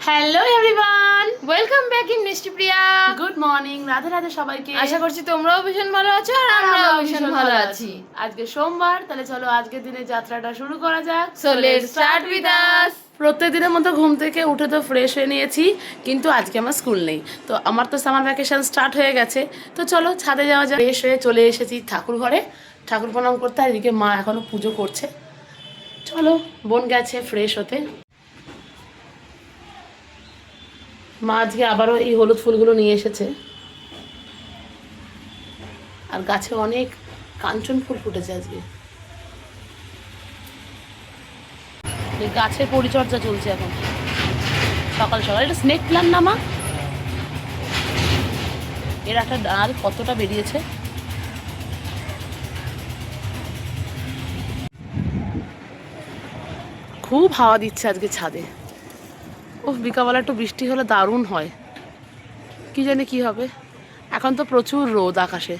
Hello everyone, welcome back in মিষ্টি প্রিয়া। Good morning, Radhe Radhe সবাইকে। আশা করছি তোমরাও ভীষণ ভালো আছো আর আমরাও ভীষণ ভালো আছি। আজকে সোমবার, তাহলে চলো আজকের দিনে যাত্রাটা শুরু করা যাক। So let's start with us. প্রত্যেক দিনের মতো ঘুম থেকে উঠে তো ফ্রেশ হয়ে নিয়েছি, কিন্তু আজকে আমার স্কুল নেই, তো আমার তো সামার ভ্যাকেশন স্টার্ট হয়ে গেছে। তো চলো ছাদে যাওয়া যাক। ফ্রেশ হয়ে চলে এসেছি ঠাকুর ঘরে, ঠাকুর প্রণাম করতে। আর এদিকে মা এখনো পুজো করছে। চলো, বোন গেছে ফ্রেশ হতে। মা আজকে আবারও এই হলুদ ফুলগুলো নিয়ে এসেছে। আর গাছে অনেক কাঞ্চন ফুল ফুটেছে আজকে। এই গাছের পরিচর্যা চলছে এখন সকাল সকাল। এটা স্নেক প্ল্যান্ট না মা? এর একটা ডাল কতটা বেরিয়েছে। খুব হাওয়া দিচ্ছে আজকে ছাদে। ও বিকালবেলা একটু বৃষ্টি হলে দারুণ হয়, কি জানি কি হবে। এখন তো প্রচুর রোদ আকাশে,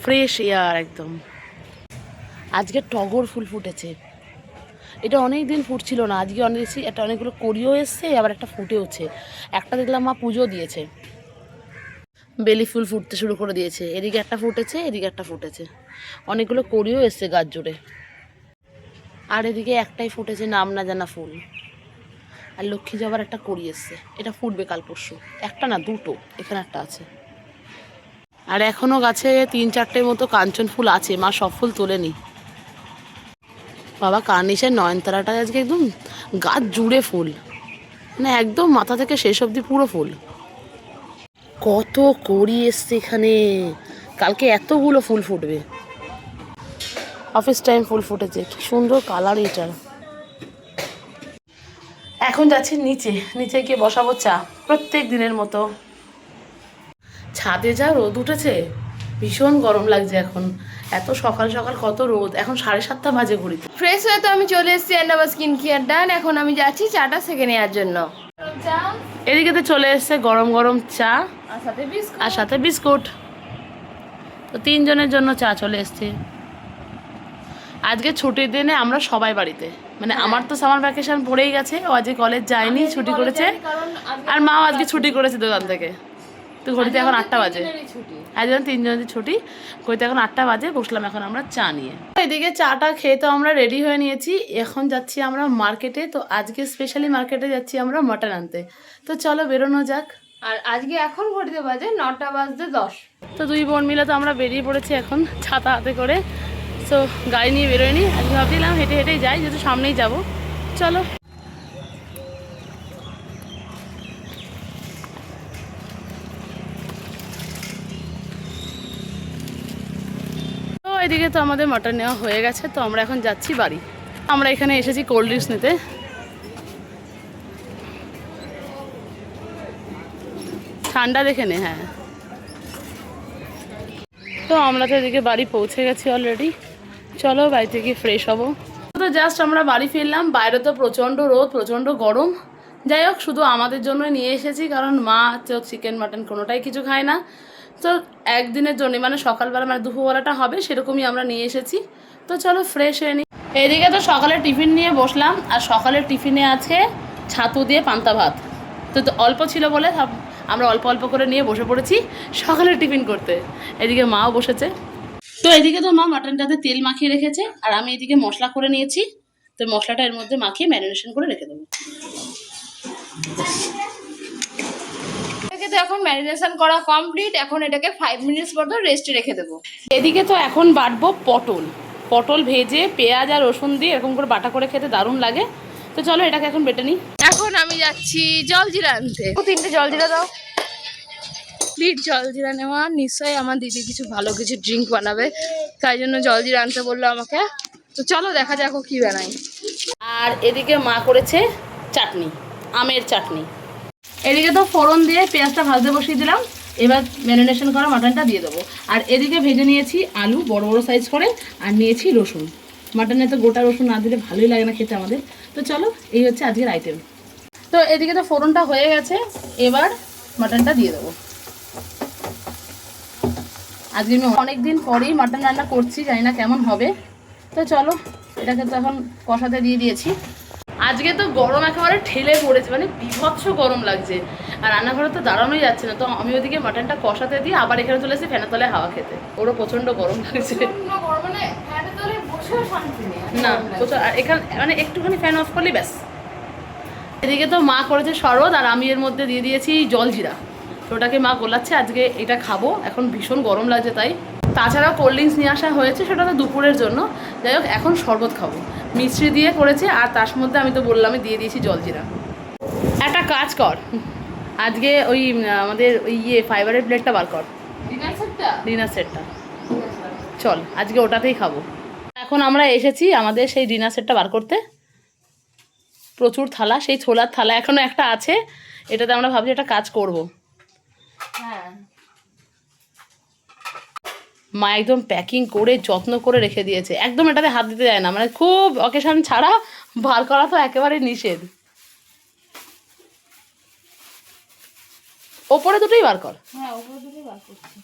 ফ্রেশ এয়ার একদম। আজকে টগর ফুল ফুটেছে, এটা অনেক দিন ফুটছিল না, আজকে অনেকগুলো করিও এসছে, আবার একটা ফুটেওছে। একটা দেখলাম মা পুজো দিয়েছে। বেলি ফুল ফুটতে শুরু করে দিয়েছে, এদিকে একটা ফুটেছে, এদিকে একটা ফুটেছে। অনেকগুলো করিও এসছে গাছ জুড়ে। আর এদিকে একটাই ফুটেছে, নাম না জানা ফুল। আর লক্ষ্মী জবার একটা করি এসছে, এটা ফুটবে কাল পরশু। একটা না, দুটো, এখানে একটা আছে। আর এখনও গাছে 3-4টের মতো কাঞ্চন ফুল আছে, মা সব ফুল তোলেনি। বাবা কার্নিশের নয়নতারাটা আজকে একদম গাছ জুড়ে ফুল, মানে একদম মাথা থেকে শেষ অবধি পুরো ফুল। কত কড়ি এসছে এখানে, কালকে এতগুলো ফুল ফুটবে। অফিস টাইম ফুল ফুটেছে, কি সুন্দর কালার এটার। এখন যাচ্ছি নিচে, নিচে গিয়ে বসাবো চা, প্রত্যেক দিনের মতো। ছাদে যা রোদ উঠেছে, ভীষণ গরম লাগছে এখন। এত সকাল সকাল কত রোদ, এখন 7:30 বাজে ঘড়িতে। ফ্রেশ হয়ে তো আমি চলে এসেছি, এন্ড আমার স্কিন কেয়ার ডান। এখন আমি যাচ্ছি চাটা সেকে নেওয়ার জন্য। এদিকে তো চলে এসছে গরম গরম চা আর সাথে বিস্কুট। আর সাথে বিস্কুট। তো 3 জনের জন্য চা চলে এসছে। আজকে ছুটির দিনে আমরা সবাই বাড়িতে, মানে আমার তো সামার ভ্যাকেশন পড়েই গেছে, ও আজকে কলেজ যায়নি, ছুটি করেছে। আর মাও আজকে ছুটি করেছে দোকান থেকে। তো ঘড়িতে এখন 8টা বাজে, আজকে 3জনের ছুটি। ঘড়িতে এখন 8টা বাজে, বসলাম এখন আমরা চা নিয়ে। এদিকে চাটা খেয়ে তো আমরা রেডি হয়ে নিয়েছি, এখন যাচ্ছি আমরা মার্কেটে। তো আজকে স্পেশালি মার্কেটে যাচ্ছি আমরা মাটন আনতে। তো চলো বেরোনো যাক। আর আজকে এখন ঘড়িতে বাজে 9:10। তো 2 বোন মিলে তো আমরা বেরিয়ে পড়েছি এখন ছাতা হাতে করে। তো গাড়ি নিয়ে বেরোয়নি, আজকে ভাবছিলাম হেঁটে হেঁটেই যাই, যেহেতু সামনেই যাব। চলো। তো এদিকে তো আমাদের মাটন নেওয়া হয়ে গেছে, তো আমরা এখন যাচ্ছি বাড়ি। আমরা এখানে এসেছি কোল্ড ড্রিঙ্কস নিতে। ঠান্ডা দেখে নে। হ্যাঁ, তো আমরা তো এদিকে বাড়ি পৌঁছে গেছি অলরেডি। চলো বাড়িতে গিয়ে ফ্রেশ হবো। তো জাস্ট আমরা বাড়ি ফিরলাম, বাইরে তো প্রচণ্ড রোদ, প্রচণ্ড গরম। যাই হোক, শুধু আমাদের জন্য নিয়ে এসেছি, কারণ মা তো চিকেন মাটন কোনোটাই কিছু খায় না। তো একদিনের জন্য, মানে সকালবেলা, মানে দুপুরবেলাটা হবে সেরকমই আমরা নিয়ে এসেছি। তো চলো ফ্রেশ হয়ে নিই। এদিকে তো সকালে টিফিন নিয়ে বসলাম, আর সকালের টিফিনে আছে ছাতু দিয়ে পান্তা ভাত। তো অল্প ছিল বলে আমরা অল্প অল্প করে নিয়ে বসে পড়েছি সকালের টিফিন করতে। এদিকে মাও বসেছে। তো এদিকে তো মা মাটনটাতে তেল মাখিয়ে রেখেছে, আর আমি এদিকে মশলা করে নিয়েছি। তো মশলাটা এর মধ্যে মাখিয়ে ম্যারিনেশন করে রেখে দেবো। এটাকে তো এখন ম্যারিনেশন করা কমপ্লিট। এখন এটাকে 5 মিনিটস মতো রেস্টে রেখে দেবো। এদিকে তো এখন বাটবো পটল। পটল ভেজে পেঁয়াজ আর রসুন দিয়ে এরকম করে বাটা করে খেতে দারুণ লাগে। তো চলো এটাকে এখন বেটে নিই। এখন আমি যাচ্ছি জলজিরা আনতে। 3টে জলজিরা দাও। প্লিট জলজিরা নেওয়া, নিশ্চয়ই আমার দিদি কিছু ভালো কিছু ড্রিঙ্ক বানাবে, তাই জন্য জলজিরা আনতে বললো আমাকে। তো চলো দেখা যাক ও কি বানাই। আর এদিকে মা করেছে চাটনি, আমের চাটনি। এদিকে তো ফোড়ন দিয়ে পেঁয়াজটা ভাজতে বসিয়ে দিলাম, এবার ম্যারিনেশন করা মাটনটা দিয়ে দেবো। আর এদিকে ভেজে নিয়েছি আলু বড় বড় সাইজ করে, আর নিয়েছি রসুন। মাটনে তো গোটা রসুন না দিলে ভালোই লাগে না খেতে আমাদের। তো চলো, এই হচ্ছে আজকের আইটেম। তো এদিকে তো ফোড়নটা হয়ে গেছে, এবার মাটনটা দিয়ে দেবো। আজকে আমি অনেকদিন পরেই মাটন রান্না করছি, জানি না কেমন হবে। তো চলো, এটাকে তো এখন কষাতে দিয়ে দিয়েছি। আজকে তো গরম একেবারে ঠেলে পড়েছে, মানে বিভৎস গরম লাগছে, আর রান্নাঘরে তো দাঁড়ানোই যাচ্ছে না। তো আমি ওদিকে মাটনটা কষাতে দিয়ে আবার এখানে চলে এসেছি ফ্যানের তলায় হাওয়া খেতে। ওরও প্রচণ্ড গরম লাগছে না প্রচুর, আর এখানে মানে একটুখানি ফ্যান অফ করলেই ব্যাস। এদিকে তো মা করেছে শরবত, আর আমি এর মধ্যে দিয়ে দিয়েছি জলজিরা। তো ওটাকে মা গোলাচ্ছে, আজকে এটা খাবো, এখন ভীষণ গরম লাগছে তাই। তাছাড়াও কোল্ড ড্রিঙ্কস নিয়ে আসা হয়েছে, সেটা তো দুপুরের জন্য। যাই হোক এখন শরবত খাবো, মিষ্টি দিয়ে করেছে, আর তার মধ্যে আমি তো বললামই দিয়ে দিয়েছি জলজিরা। একটা কাজ কর, আজকে ওই আমাদের ওই ফাইবারের প্লেটটা বার কর, ডিনার সেটটা। চল আজকে ওটাতেই খাবো। এখন আমরা এসেছি আমাদের সেই ডিনার সেটটা বার করতে। প্রচুর থালা, সেই ছোলার থালা এখনও একটা আছে, এটাতে আমরা ভাবছি একটা কাজ করব। হ্যাঁ মা একদম প্যাকিং করে যত্ন করে রেখে দিয়েছে, একদম এটাতে হাত দিতে যায় না, মানে খুব অকেশন ছাড়া বার করা তো একেবারে নিষেধ। ওপরে দুটোই বার কর। হ্যাঁ ওপরে দুটোই বার করছি,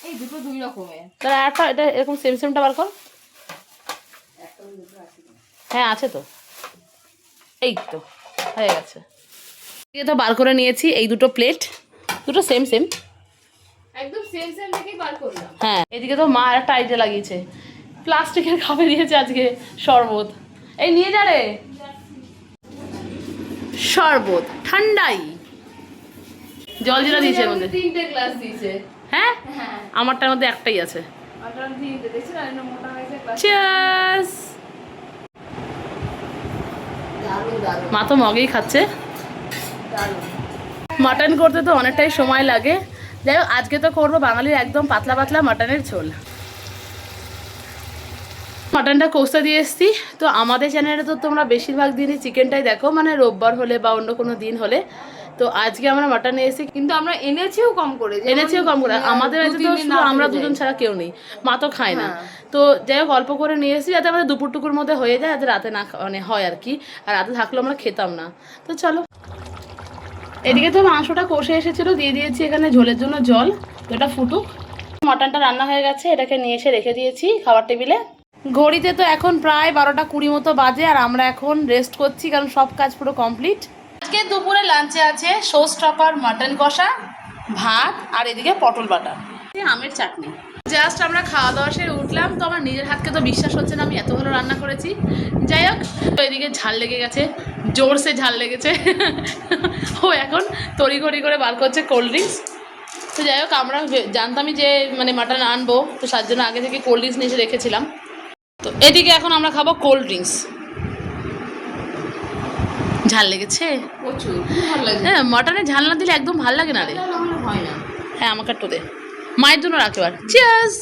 এই দুটো দুই রকমের। তাহলে একটা এটা এরকম সেম সেমটা বার কর। হ্যাঁ আছে তো, এই তো হয়ে গেছে। এই তো বার করে নিয়েছি এই দুটো প্লেট, দুটো সেম সেম, একদম সেম সেম দেখেই বার করলাম। হ্যাঁ এদিকে তো মা একটা আইডিয়া লাগিয়েছে, প্লাস্টিকের কাপে দিয়েছে আজকে শরবত। এই নিয়ে যা রে শরবত, ঠান্ডাই জলজিরা দিয়েছে এর মধ্যে। 3টে গ্লাস দিয়েছে। হ্যাঁ হ্যাঁ আমারটার মধ্যে একটাই আছে। আটা 3টে দেখছি না, এটা মোটা হয়েছে গ্লাস। চিয়ার্স। দারুণ দারুণ মা তো মগেই খাচ্ছে। দারুণ। মাটন করতে তো অনেকটাই সময় লাগে। যাই হোক আজকে তো করবো বাঙালির একদম পাতলা পাতলা মাটনের ঝোল। মাটনটা কষতে দিয়ে এসছি। তো আমাদের চ্যানেলে তো তোমরা বেশিরভাগ দিনই চিকেনটাই দেখো, মানে রোববার হলে বা অন্য কোনো দিন হলে। তো আজকে আমরা মাটন এসেছি, কিন্তু আমরা এনেছিও কম করে, এনেছিও কম করে। আমাদের বাড়িতে তো শুধু আমরা দুজন ছাড়া কেউ নেই, মা তো খায় না। তো যাই হোক অল্প করে নিয়ে এসেছি যাতে আমাদের দুপুর টুকুর মধ্যে হয়ে যায়, যাতে রাতে না মানে হয় আর কি। আর রাতে থাকলেও আমরা খেতাম না। তো চলো, এদিকে তো মাংসটা কষে এসেছিলো, দিয়ে দিয়েছি এখানে ঝোলের জন্য জল, এটা ফুটুক। মাটনটা রান্না হয়ে গেছে, এটাকে নিয়ে এসে রেখে দিয়েছি খাবার টেবিলে। ঘড়িতে তো এখন প্রায় 12টা 20 মতো বাজে, আর আমরা এখন রেস্ট করছি কারণ সব কাজ পুরো কমপ্লিট। আজকে দুপুরে লাঞ্চে আছে শো স্টপার মাটন কষা, ভাত, আর এদিকে পটল বাটা, আমের চাটনি। জাস্ট আমরা খাওয়া দাওয়া সেরে উঠলাম, তো আমার নিজের হাতকে তো বিশ্বাস হচ্ছে না আমি এত ভালো রান্না করেছি। যাই হোক তো এদিকে ঝাল লেগে গেছে, জোরসে ঝাল লেগেছে। ও এখন তড়িঘড়ি করে বার করছে কোল্ড ড্রিঙ্কস। তো যাই হোক আমরা জানতামই যে মানে মাটন আনবো, তো তার জন্য আগে থেকে কোল্ড ড্রিঙ্কস নিয়ে এসে রেখেছিলাম। তো এদিকে এখন আমরা খাবো কোল্ড ড্রিঙ্কস। ঝাল লেগেছে প্রচুর ভালো লাগে। হ্যাঁ মাটনে ঝাল না দিলে একদম ভাল লাগে না রে। হয় না। হ্যাঁ আমাকে একটু দে, মায়ের জন্য রাখে। এবার চিয়ার্স।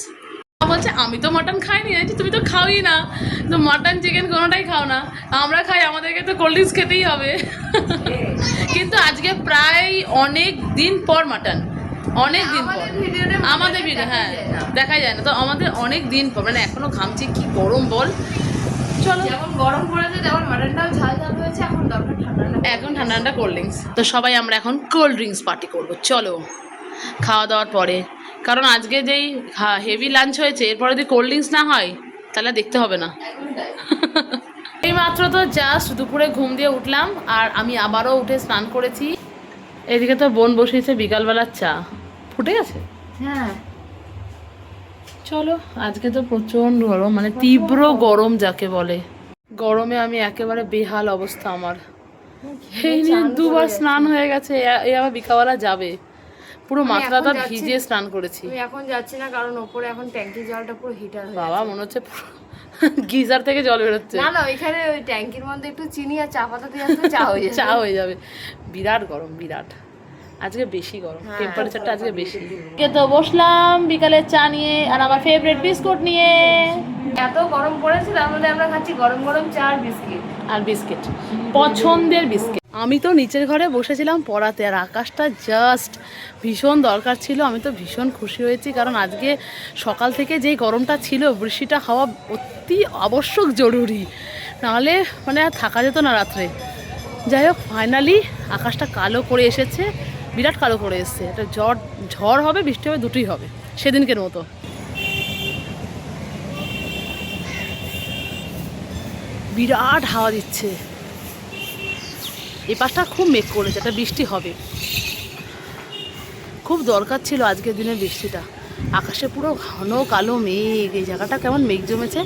বলছে আমি তো মাটন খাইনি, তুমি তো খাওই না, তো মাটন চিকেন কোনোটাই খাও না, আমরা খাই, আমাদেরকে তো কোল্ড ড্রিঙ্কস খেতেই হবে। কিন্তু আজকে প্রায় অনেক দিন পর মাটন, অনেক দিন পর আমাদের ভিডিও, হ্যাঁ দেখা যায় না, তো আমাদের অনেক দিন পর, মানে এখনো ঘামছি, কি গরম বল। চলো যেমন গরম পড়েছে তেমন মাটনটাও ঝাল ঝাল হয়েছে, এখন দরকার ঠান্ডা এখন ঠান্ডা ঠান্ডা কোল্ড ড্রিঙ্কস। তো সবাই আমরা এখন কোল্ড ড্রিঙ্কস পার্টি করবো চলো খাওয়া দাওয়ার পরে, কারণ আজকে যেই হেভি লাঞ্চ হয়েছে, এরপরে যদি কোল্ড ড্রিঙ্কস না হয় তাহলে দেখতে হবে না। এই মাত্র তো জাস্ট দুপুরে ঘুম দিয়ে উঠলাম, আর আমি আবারও উঠে স্নান করেছি। এদিকে তো বোন বসিয়েছে বিকালবেলার চা, ফুটে গেছে। হ্যাঁ চলো আজকে তো প্রচণ্ড গরম, মানে তীব্র গরম যাকে বলে, গরমে আমি একেবারে বেহাল অবস্থা আমার। এই নিয়ে দুবার স্নান হয়ে গেছে, এই আবার বিকালবেলা যাবে, পুরো মাথাটা ভিজিয়ে স্নান করেছি। আমি এখন যাচ্ছি না, কারণ ওপরে এখন ট্যাঙ্কির জলটা পুরো হিটার হয়ে বাবা মনে হচ্ছে গিজার থেকে জল বেরোচ্ছে। না না, ওইখানে ওই ট্যাঙ্কির মধ্যে একটু চিনি আর চা পাতা দিয়ে আসলে চা হয়ে যাবে। চা হয়ে যাবে। বিরাট গরম, বিরাট আজকে বেশি গরম, টেম্পারেচারটা আজকে বেশি। তো বসলাম বিকালে চা নিয়ে আর আমার ফেভারিট বিস্কুট নিয়ে। এত গরম পড়েছে, তার মধ্যে আমরা খাচ্ছি গরম গরম চা আর বিস্কিট। আর বিস্কিট, পছন্দের বিস্কিট। আমি তো নিচের ঘরে বসেছিলাম পড়াতে, আর আকাশটা জাস্ট ভীষণ দরকার ছিল। আমি তো ভীষণ খুশি হয়েছি, কারণ আজকে সকাল থেকে যেই গরমটা ছিল, বৃষ্টিটা হওয়া অতি আবশ্যক জরুরি, নাহলে মানে আর থাকা যেত না রাত্রে। যাই হোক ফাইনালি আকাশটা কালো করে এসেছে, বিরাট কালো করে এসছে। এটা ঝড় হবে, বৃষ্টি হবে, দুটোই হবে সেদিনকের মতো। বিরাট হাওয়া দিচ্ছে। এই পাশটা খুব মেঘ করেছে, এটা বৃষ্টি হবে। খুব দরকার ছিল আজকের দিনে বৃষ্টিটা। আকাশে পুরো ঘন কালো মেঘ, এই জায়গাটা কেমন মেঘ জমেছে।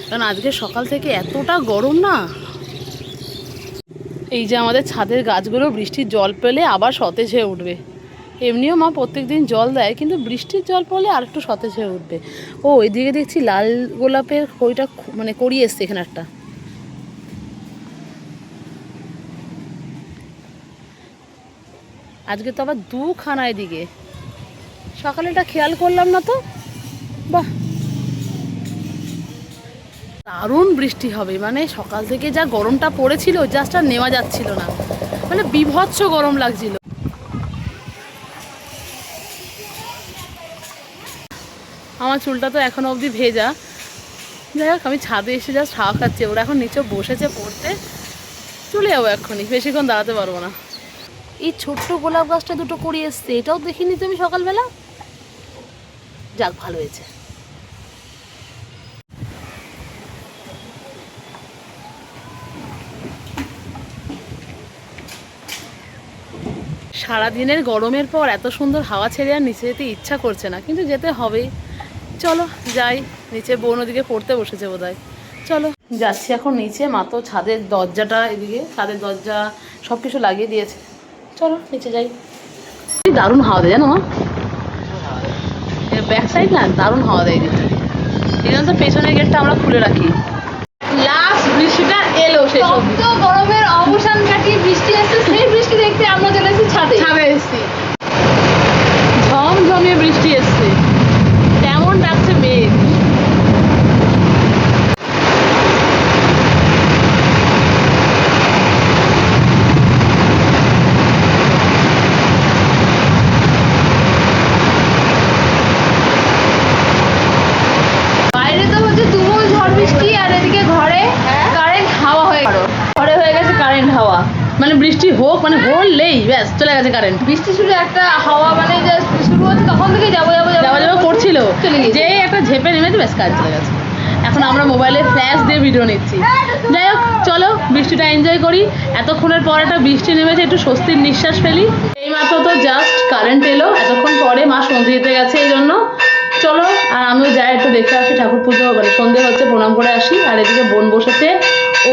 কারণ আজকে সকাল থেকে এতটা গরম না। এই যে আমাদের ছাদের গাছগুলো বৃষ্টির জল পেলে আবার সতেজ হয়ে উঠবে। এমনিও মা প্রত্যেক দিন জল দেয়, কিন্তু বৃষ্টির জল পড়লে আর একটু সতেজ হয়ে উঠবে। ও এদিকে দেখছি লাল গোলাপের খইটা মানে করিয়ে এসছে এখানে একটা। আজকে তো আবার দুখানা এদিকে, সকালে এটা খেয়াল করলাম না তো। বাহ, দারুণ বৃষ্টি হবে। মানে সকাল থেকে যা গরমটা পড়েছিল জাস্ট আর নেওয়া যাচ্ছিল না, মানে বীভৎস গরম লাগছিল। আমার চুলটা তো এখনো অবধি ভেজা। যাই হোক, আমি ছাদে এসে জাস্ট হাওয়া খাচ্ছি। ওরা এখন নিচে বসেছে পড়তে, চলে যাবো এক্ষুনি, বেশিক্ষণ দাঁড়াতে পারবো না। এই ছোট্ট গোলাপ গাছটা দুটো করিয়ে এসছে, এটাও দেখিনি তুমি সকালবেলা। যাক, ভালো হয়েছে। সারাদিনের গরমের পর এত সুন্দর হাওয়া ছেড়ে আর নিচে যেতে ইচ্ছা করছে না, কিন্তু যেতে হবেই। চলো যাই নিচে। বোন ওদিকে পড়তে বসেছে বোধহয়। চলো যাচ্ছি এখন নিচে। মা তো ছাদের দরজাটা, এদিকে ছাদের দরজা সব কিছু লাগিয়ে দিয়েছে। চলো নিচে যাই। দারুণ হাওয়া দেয় জানো মা, ব্যাক সাইড না, দারুণ হাওয়া দেয় এদিকে। এই জন্য তো পেছনের গেটটা আমরা খুলে রাখি। লাস্ট বৃষ্টিটা এলো, সেই গরমের অবসান কাটিয়ে বৃষ্টি আসছে, সেই বৃষ্টি দেখতে আমরা চলে এসেছি ছাদে। এসছি, ঝমঝমিয়ে বৃষ্টি এসছে, কেমন ডাকছে মেঘ। বাইরে তো হচ্ছে তুমুল ঝড় বৃষ্টি, আর এদিকে ঘরে কারেন্ট হাওয়া হয়ে গেল। ঘরে হয়ে গেছে কারেন্ট হাওয়া। মানে বৃষ্টি হোক, মানে হলেই ব্যাস চলে গেছে কারেন্ট। বৃষ্টি শুরু একটা হাওয়া, মানে যে শুরু হচ্ছে তখন থেকে যাবো যাবো যাওয়া যাওয়া করছিল, চলে গেছে। যে একটা ঝেপে নেমেছে, ব্যাস কাজ চলে গেছে। এখন আমরা মোবাইলে ফ্ল্যাশ দিয়ে ভিডিও নিচ্ছি। যাই হোক, চলো বৃষ্টিটা এনজয় করি। এতক্ষণের পর একটা বৃষ্টি নেমেছে, একটু স্বস্তির নিঃশ্বাস ফেলি। এইমাত্র তো জাস্ট কারেন্ট এলো, এতক্ষণ পরে মা সন্ধে দিতে গেছে, এই জন্য। চলো, আর আমিও যাই একটু দেখে আসি, ঠাকুর পুজো মানে সন্ধে হচ্ছে, প্রণাম করে আসি। আর এদিকে বোন বসেছে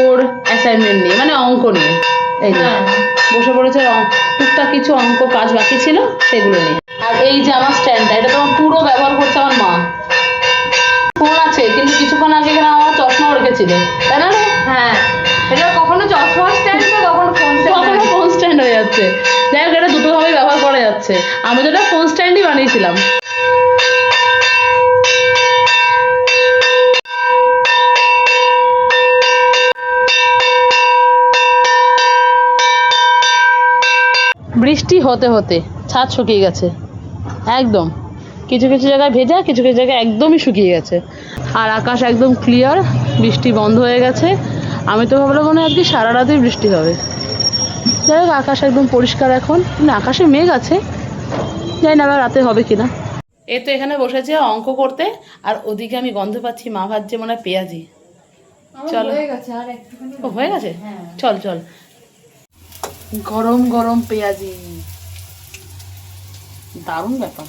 ওর অ্যাসাইনমেন্ট নিয়ে, মানে অঙ্ক নিয়ে। এই যে বসে পড়েছে, টুকটাক কিছু অঙ্ক কাজ বাকি ছিল সেগুলো নিয়ে। আর এই যে আমার স্ট্যান্ডটা, এটা তো পুরো ব্যবহার করছে আমার মা। ফোন আছে, কিন্তু কিছুক্ষণ আগে এখানে আমার চশমাও রেখেছিল, তাই না? হ্যাঁ, এটা কখনো চশমা স্ট্যান্ড তো কখনো ফোন কখনো ফোন স্ট্যান্ড হয়ে যাচ্ছে। যাই হোক, এটা দুটোভাবেই ব্যবহার করা যাচ্ছে। আমি তো এটা ফোন স্ট্যান্ডই বানিয়েছিলাম। বৃষ্টি হতে হতে ছাদ শুকিয়ে গেছে একদম। কিছু কিছু জায়গায় ভেজা, কিছু কিছু জায়গায় একদমই শুকিয়ে গেছে। আর আকাশ একদম ক্লিয়ার, বৃষ্টি বন্ধ হয়ে গেছে। আমি তো ভাবলাম মনে হয় আজকে সারা রাতই বৃষ্টি হবে। যাই হোক, আকাশ একদম পরিষ্কার এখন, কিন্তু আকাশে মেঘ আছে, জানি না আবার রাতে হবে কিনা। এই তো এখানে বসেছে অঙ্ক করতে, আর ওদিকে আমি গন্ধ পাচ্ছি মা ভাজছে মনে হয় পেঁয়াজি। চলো, হয়ে গেছে আর একটুখানি। ও হয়ে গেছে, চল চল। গরম গরম পেঁয়াজি, দারুণ ব্যাপার।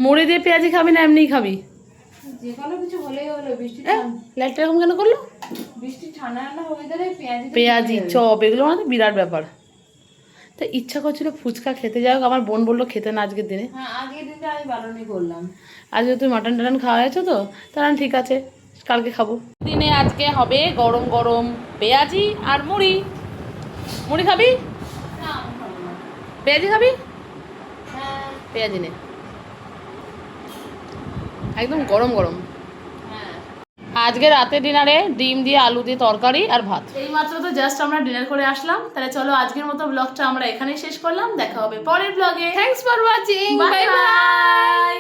মুড়ি দিয়ে পেঁয়াজি খাবি না এমনিই খাবি? যে কোনো কিছু হলেই হলো। বৃষ্টি লাইটটা এরকম কেন করলো? বৃষ্টি ঠান্ডা ঠান্ডা ওয়েদারে পেঁয়াজি চপ এগুলো মানে বিরাট ব্যাপার। তা ইচ্ছা করছিল ফুচকা খেতে। যাই হোক, আমার বোন বললো খেতে না আজকের দিনে। হ্যাঁ, আগের দিনটা আমি বারণই করলাম। আজকে তুই মাটন টাটন খাওয়া হয়েছো তো, তাহলে ঠিক আছে, কালকে খাবো। দিনে আজকে হবে গরম গরম পেঁয়াজি আর মুড়ি। মুড়ি খাবি? পেঁয়াজি খাবি? পেঁয়াজি নে, একদম গরম গরম। আজকে রাতে ডিনারে ডিম দিয়ে আলু দিয়ে তরকারি আর ভাত। এই মাত্র তো জাস্ট আমরা ডিনার করে আসলাম। তাহলে চলো আজকের মতো ব্লগটা আমরা এখানেই শেষ করলাম। দেখা হবে পরের ব্লগে। Thanks for watching, bye bye.